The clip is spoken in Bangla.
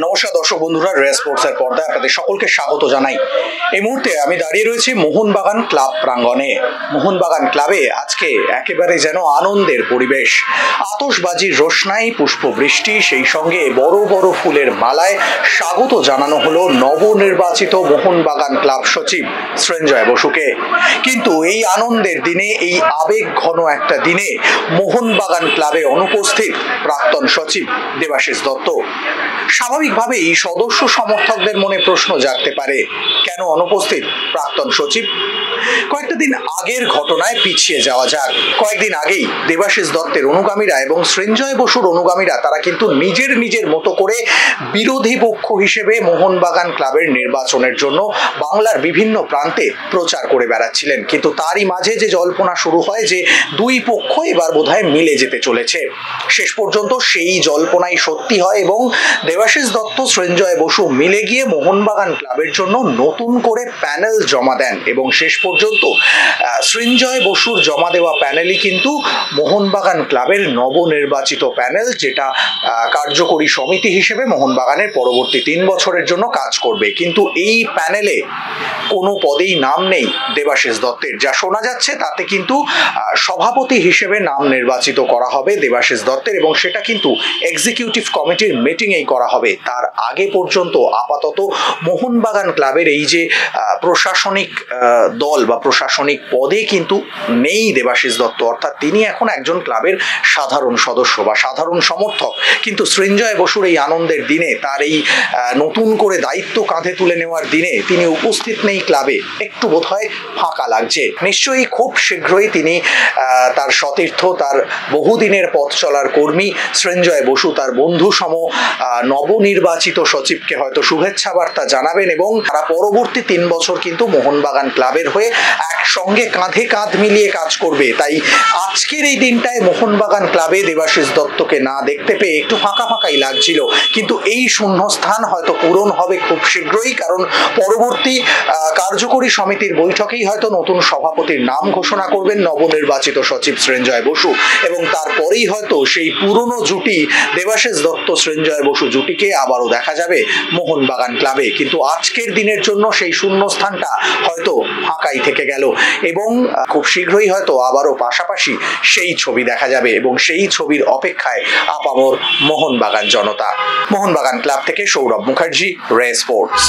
নমস্কার দর্শক বন্ধুরা, রেস স্পোর্টসের পর্দায় আপনাদের সকলকে স্বাগত জানাই। এই মুহূর্তে আমি দাঁড়িয়ে রয়েছি মোহনবাগান ক্লাব প্রাঙ্গণে। মোহনবাগান ক্লাবে আজকে একেবারে যেন আনন্দের পরিবেশ। আতশবাজির রোশনাই, পুষ্পবৃষ্টি, সেই সঙ্গে বড় বড় ফুলের মালায় স্বাগত জানানো হলো নবনির্বাচিত মোহনবাগান ক্লাব সচিব সৃঞ্জয় বসুকে। কিন্তু এই আনন্দের দিনে, এই আবেগ ঘন একটা দিনে মোহনবাগান ক্লাবে অনুপস্থিত প্রাক্তন সচিব দেবাশিস দত্ত। স্বাভাবিকভাবেই সদস্য সমর্থকদের মনে প্রশ্ন জাগতে পারে, কেন অনুপস্থিত প্রাক্তন সচিব? কয়েকটা দিন আগের ঘটনায় পিছিয়ে যাওয়া যাক। কয়েকদিন আগেই দেবাশিস দত্তের অনুগামীরা এবং সৃঞ্জয় বসুর অনুগামীরা তারা কিন্তু নিজের মতো করে বিরোধী পক্ষ হিসেবে মোহনবাগান ক্লাবের নির্বাচনের জন্য বাংলার বিভিন্ন প্রান্তে প্রচার করে বেড়াচ্ছিলেন। কিন্তু তারই মাঝে যে জল্পনা শুরু হয় যে দুই পক্ষ এবার বোধহয় মিলে যেতে চলেছে, শেষ পর্যন্ত সেই জল্পনাই সত্যি হয় এবং দেবাশিস দত্ত, সৃঞ্জয় বসু মিলে গিয়ে মোহনবাগান ক্লাবের জন্য নতুন করে প্যানেল জমা দেন এবং শেষ পর্যন্ত সৃঞ্জয় বসুর জমা দেওয়া প্যানেলই কিন্তু মোহনবাগান ক্লাবের নবনির্বাচিত প্যানেল, যেটা কার্যকরী সমিতি হিসেবে মোহনবাগানের পরবর্তী 3 বছরের জন্য কাজ করবে। কিন্তু এই প্যানেলে কোনো পদেই নাম নেই দেবাশিস দত্তের। যা শোনা যাচ্ছে তাতে কিন্তু সভাপতি হিসেবে নাম নির্বাচিত করা হবে দেবাশিস দত্তের, এবং সেটা কিন্তু এক্সিকিউটিভ কমিটির মিটিংয়েই করা হবে। তার আগে পর্যন্ত আপাতত মোহনবাগান ক্লাবের এই যে প্রশাসনিক দল বা প্রশাসনিক পদে কিন্তু নেই দেবাশিস দত্ত, অর্থাৎ তিনি এখন একজন ক্লাবের সাধারণ সদস্য বা সাধারণ সমর্থক। কিন্তু সৃঞ্জয় বসুর এই আনন্দের দিনে, তার এই নতুন করে দায়িত্ব কাঁধে তুলে নেওয়ার দিনে তিনি উপস্থিত নেই ক্লাবে, একটু বোধহয় ফাঁকা লাগছে। নিশ্চয়ই খুব শীঘ্রই তিনি তার সতীর্থ, তার বহুদিনের পথ চলার কর্মী সৃঞ্জয় বসু, তার বন্ধু সম নবনির্বাচিত সচিবকে হয়তো শুভেচ্ছা বার্তা জানাবেন এবং তারা পরবর্তী 3 বছর কিন্তু মোহনবাগান ক্লাবের হয়ে একসঙ্গে কাঁধে কাঁধ মিলিয়ে কাজ করবে। তাই আজকের এই দিনটায় মোহনবাগান ক্লাবে দেবাশিস দত্তকে না দেখতে পেয়ে একটু ফাঁকাই লাগছিল। কিন্তু এই শূন্যস্থান হয়তো পূরণ হবে খুব শীঘ্রই, কারণ পরবর্তী কার্যকরী সমিতির বৈঠকেই হয়তো নতুন সভাপতির নাম ঘোষণা করবেন নবনির্বাচিত সচিব সৃঞ্জয় বসু, এবং তারপরেই হয়তো সেই পুরনো জুটি দেবাশিস দত্ত সৃঞ্জয় বসু জুটিকে আবারও দেখা যাবে মোহনবাগান ক্লাবে। কিন্তু আজকের দিনের জন্য সেই শূন্যস্থানটা হয়তো ফাঁকাই থেকে গেল এবং খুব শীঘ্রই হয়তো আবারও পাশাপাশি সেই ছবি দেখা যাবে, এবং সেই ছবির অপেক্ষায় আপামর মোহনবাগান জনতা। মোহনবাগান ক্লাব থেকে সৌরভ মুখার্জি, রে স্পোর্টস।